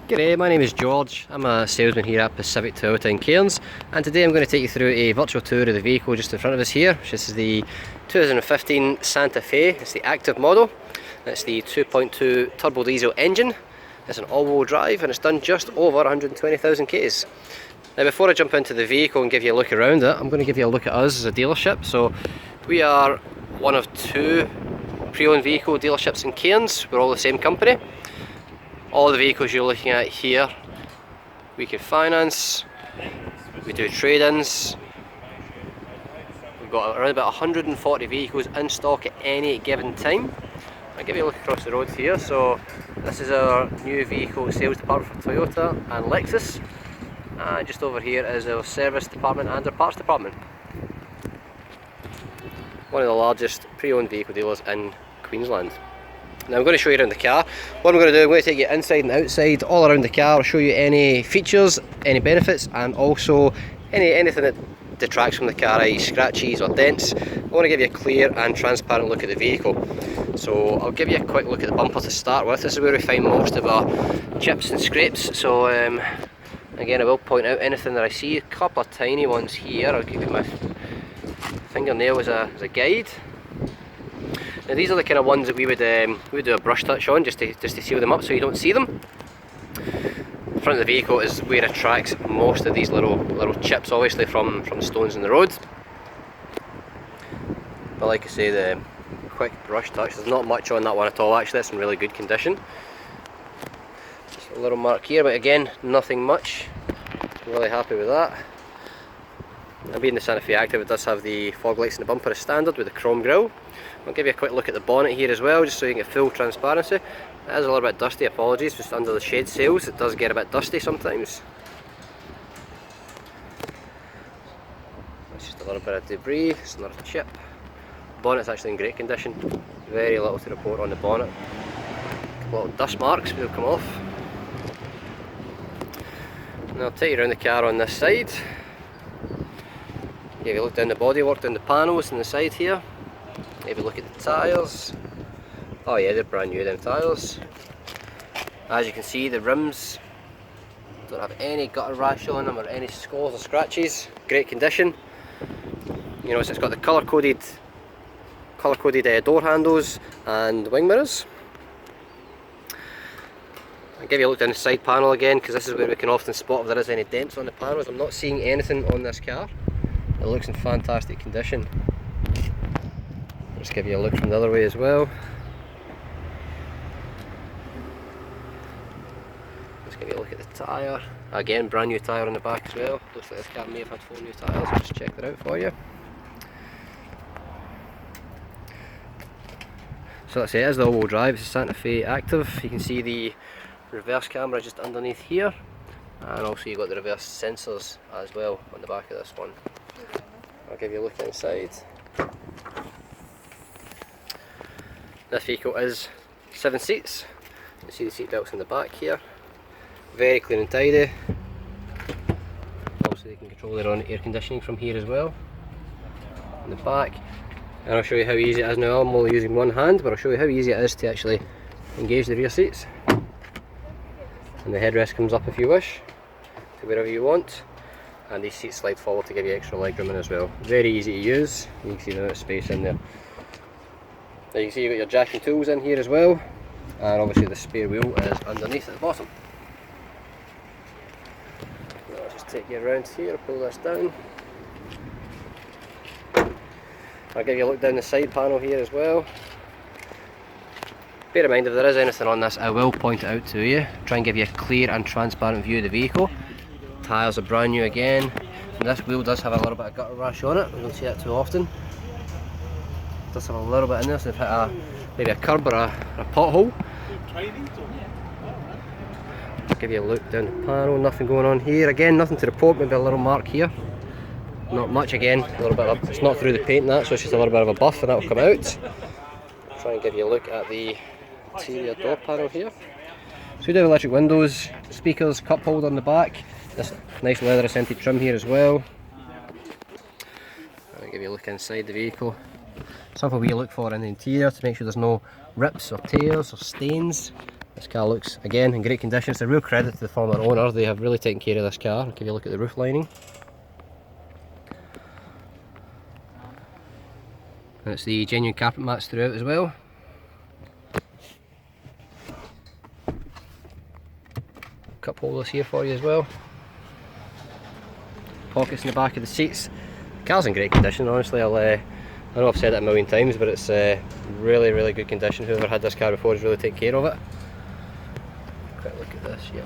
G'day, my name is George. I'm a salesman here at Pacific Toyota in Cairns, and today I'm going to take you through a virtual tour of the vehicle just in front of us here. This is the 2015 Santa Fe. It's the active model. It's the 2.2 turbo diesel engine. It's an all-wheel drive and it's done just over 120,000 Ks. Now before I jump into the vehicle and give you a look around it, I'm going to give you a look at us as a dealership. So we are one of two pre-owned vehicle dealerships in Cairns. We're all the same company. All the vehicles you're looking at here, we can finance, we do trade-ins. We've got around about 140 vehicles in stock at any given time. I'll give you a look across the road here. So this is our new vehicle sales department for Toyota and Lexus. And just over here is our service department and our parts department. One of the largest pre-owned vehicle dealers in Queensland. Now I'm going to show you around the car. What I'm going to do, I'm going to take you inside and outside, all around the car. I'll show you any features, any benefits, and also anything that detracts from the car, i.e. scratches or dents. I want to give you a clear and transparent look at the vehicle. So I'll give you a quick look at the bumper to start with. This is where we find most of our chips and scrapes. So again, I will point out anything that I see. A couple of tiny ones here. I'll give you my fingernail as a guide. Now these are the kind of ones that we would do a brush touch on just to seal them up so you don't see them. The front of the vehicle is where it attracts most of these little chips, obviously from the stones in the road. But like I say, the quick brush touch, there's not much on that one at all actually. It's in really good condition. Just a little mark here, but again, nothing much. I'm really happy with that. And being the Santa Fe Active, it does have the fog lights in the bumper as standard with the chrome grille. I'll give you a quick look at the bonnet here as well, just so you can get full transparency. It is a little bit dusty, apologies, just under the shade sails, it does get a bit dusty sometimes. That's just a little bit of debris, it's another chip. The bonnet's actually in great condition, very little to report on the bonnet. A couple of dust marks will come off. And I'll take you around the car on this side. Give you a look down the bodywork, down the panels on the side here. Have a look at the tyres. Oh yeah, they're brand new, them tyres. As you can see, the rims don't have any gutter rash on them or any scores or scratches. Great condition. You know, so it's got the colour-coded door handles and wing mirrors. I'll give you a look down the side panel again, because this is where we can often spot if there is any dents on the panels. I'm not seeing anything on this car. It looks in fantastic condition. Just give you a look from the other way as well. Just give you a look at the tyre. Again, brand new tyre on the back as well. Looks like this car may have had 4 new tyres. I'll just check that out for you. So let's say it is the all-wheel drive. It's a Santa Fe Active. You can see the reverse camera just underneath here, and also you've got the reverse sensors as well on the back of this one. I'll give you a look inside. This vehicle is 7 seats. You can see the seat belts in the back here. Very clean and tidy. Also they can control their own air conditioning from here as well. In the back. And I'll show you how easy it is now. I'm only using one hand, but I'll show you how easy it is to actually engage the rear seats. And the headrest comes up if you wish, to wherever you want. And these seats slide forward to give you extra legroom in as well. Very easy to use. You can see the amount of space in there. Now you can see you've got your jack and tools in here as well, and obviously the spare wheel is underneath at the bottom. Now I'll just take you around here, pull this down. I'll give you a look down the side panel here as well. Bear in mind, if there is anything on this, I will point it out to you. Try and give you a clear and transparent view of the vehicle. Tyres are brand new again, and this wheel does have a little bit of gutter rash on it. We don't see that too often. It does have a little bit in there, so they've hit maybe a curb or a pothole. I'll give you a look down the panel, nothing going on here. Again, nothing to report, maybe a little mark here. Not much again, a little bit of, it's not through the paint and that, so it's just a little bit of a buff and that will come out. Try and give you a look at the interior door panel here. So we do have electric windows, speakers, cup holder on the back. This nice leather scented trim here as well. I'll give you a look inside the vehicle. Something we look for in the interior to make sure there's no rips or tears or stains. This car looks, again, in great condition. It's a real credit to the former owner. They have really taken care of this car. I'll give you a look at the roof lining. And it's the genuine carpet mats throughout as well. Cup holders here for you as well. Pockets in the back of the seats. The car's in great condition, honestly. I know I've said it a million times, but it's really, really good condition. Whoever had this car before has really taken care of it. Quick look at this, yeah.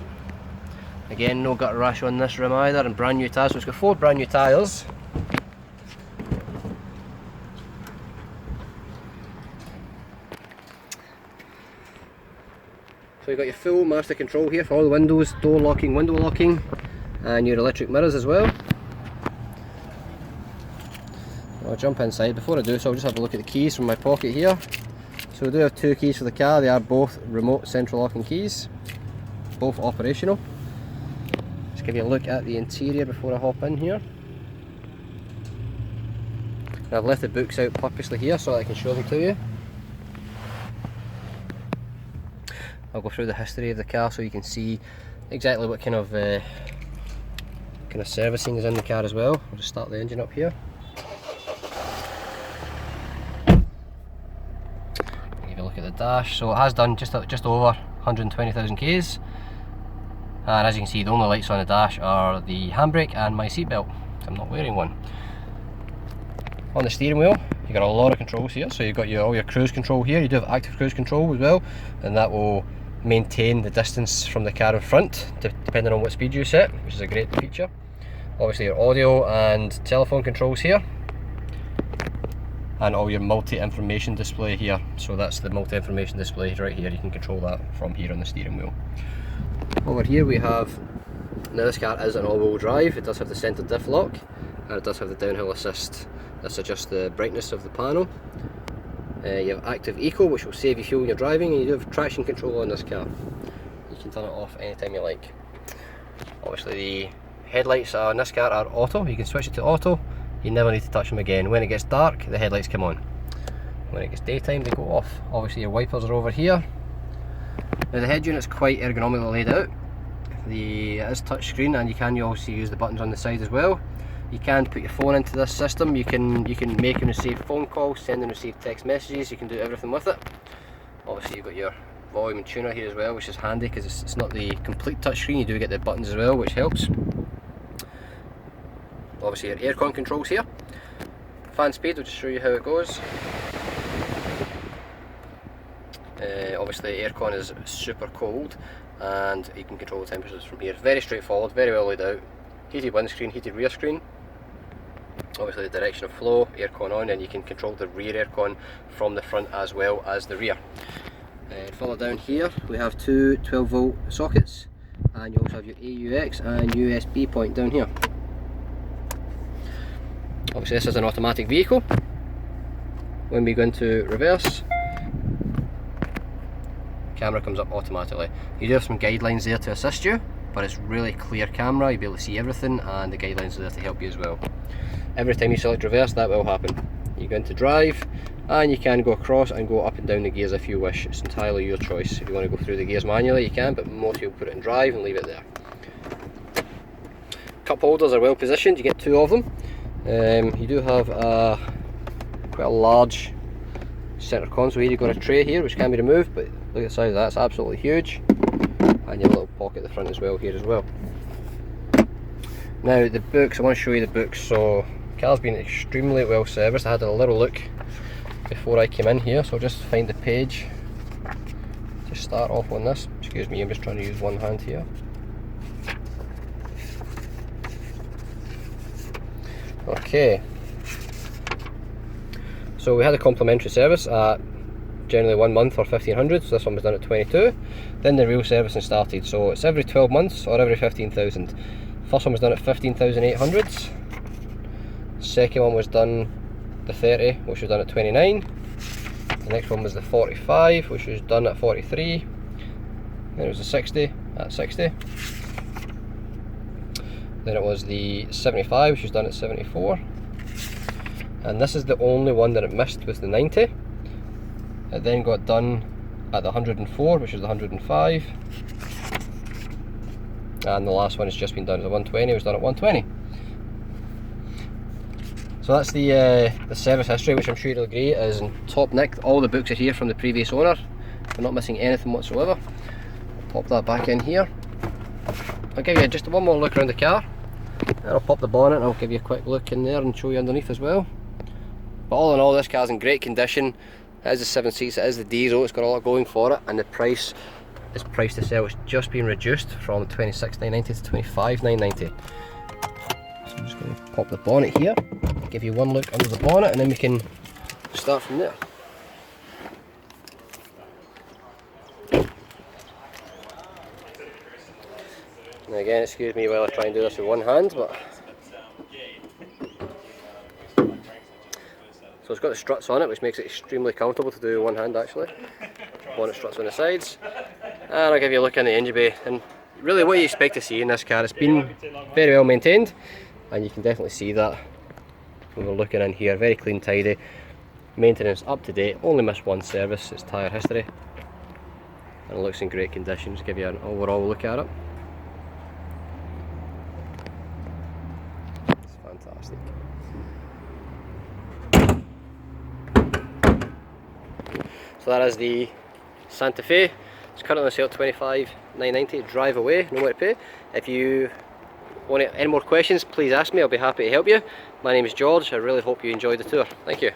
Again, no gutter rash on this rim either, and brand new tyres. So it's got 4 brand new tyres. So you've got your full master control here for all the windows, door locking, window locking, and your electric mirrors as well. I'll jump inside. Before I do so, I'll just have a look at the keys from my pocket here. So we do have 2 keys for the car. They are both remote central locking keys, both operational. Just give you a look at the interior before I hop in here. Now I've left the books out purposely here so that I can show them to you. I'll go through the history of the car so you can see exactly what kind of servicing is in the car as well. I'll just start the engine up here. Give you a look at the dash. So it has done just over 120,000 Ks. And as you can see, the only lights on the dash are the handbrake and my seatbelt. I'm not wearing one. On the steering wheel, you've got a lot of controls here. So you've got all your cruise control here. You do have active cruise control as well, and that will maintain the distance from the car in front depending on what speed you set, which is a great feature. Obviously your audio and telephone controls here, and all your multi-information display here. So that's the multi-information display right here. You can control that from here on the steering wheel. Over here we have, now this car is an all-wheel drive. It does have the centre diff lock, and it does have the downhill assist. This adjusts the brightness of the panel. You have active eco, which will save you fuel when you're driving, and you do have traction control on this car. You can turn it off anytime you like. Obviously the headlights on this car are auto. You can switch it to auto. You never need to touch them again. When it gets dark, the headlights come on. When it gets daytime, they go off. Obviously your wipers are over here. Now the head unit's quite ergonomically laid out. It is touch screen, and you can also use the buttons on the side as well. You can put your phone into this system. You can make and receive phone calls, send and receive text messages. You can do everything with it. Obviously you've got your volume and tuner here as well, which is handy because it's not the complete touchscreen. You do get the buttons as well, which helps. Obviously your aircon controls here. Fan speed, I'll just show you how it goes. Obviously aircon is super cold, and you can control the temperatures from here. Very straightforward, very well laid out. Heated windscreen, heated rear screen. Obviously the direction of flow, aircon on, and you can control the rear aircon from the front as well as the rear. Further down here we have 2 12-volt sockets, and you also have your AUX and USB point down here. Obviously this is an automatic vehicle. When we go into reverse, camera comes up automatically. You do have some guidelines there to assist you, but it's really clear camera. You'll be able to see everything, and the guidelines are there to help you as well. Every time you select reverse, that will happen. You go into drive, and you can go across and go up and down the gears if you wish. It's entirely your choice. If you want to go through the gears manually, you can, but most people put it in drive and leave it there. Cup holders are well positioned. You get 2 of them. You do have quite a large centre console here. You've got a tray here which can be removed, but look at the size of that, it's absolutely huge. And you have a little pocket at the front as well here as well. Now the books, I want to show you the books. So the car's been extremely well serviced. I had a little look before I came in here, so I'll just find the page to start off on this. Excuse me, I'm just trying to use one hand here. Okay, so we had a complimentary service at generally 1 month or 1500, so this one was done at 22. Then the real servicing started, so it's every 12 months or every 15,000. First one was done at 15,800. Second one was done the 30, which was done at 29. The next one was the 45, which was done at 43. Then it was the 60 at 60. Then it was the 75, which was done at 74. And this is the only one that it missed, was the 90. It then got done at the 104, which is the 105. And the last one has just been done at the 120, it was done at 120. So that's the service history, which I'm sure you'll agree is in top nick. All the books are here from the previous owner. We're not missing anything whatsoever. Pop that back in here. I'll give you just one more look around the car. And I'll pop the bonnet and I'll give you a quick look in there and show you underneath as well. But all in all, this car's in great condition. It is the 7 seats, it is the diesel, it's got a lot going for it, and the price is priced to sell. It's just been reduced from 26,990 to 25,990. So I'm just going to pop the bonnet here, give you one look under the bonnet, and then we can start from there. And again, excuse me while I try and do this with one hand, but so it's got the struts on it, which makes it extremely comfortable to do with one hand actually. Bonnet struts on the sides. And I'll give you a look in the engine bay, and really what you expect to see in this car. It's been very well maintained, and you can definitely see that when we're looking in here. Very clean, tidy, maintenance up to date, only missed one service, it's tyre history, and it looks in great condition. Just give you an overall look at it. It's fantastic. So that is the Santa Fe. It's currently on sale at 25,990. Drive away, no more to pay. If you want any more questions, please ask me. I'll be happy to help you. My name is George. I really hope you enjoyed the tour. Thank you.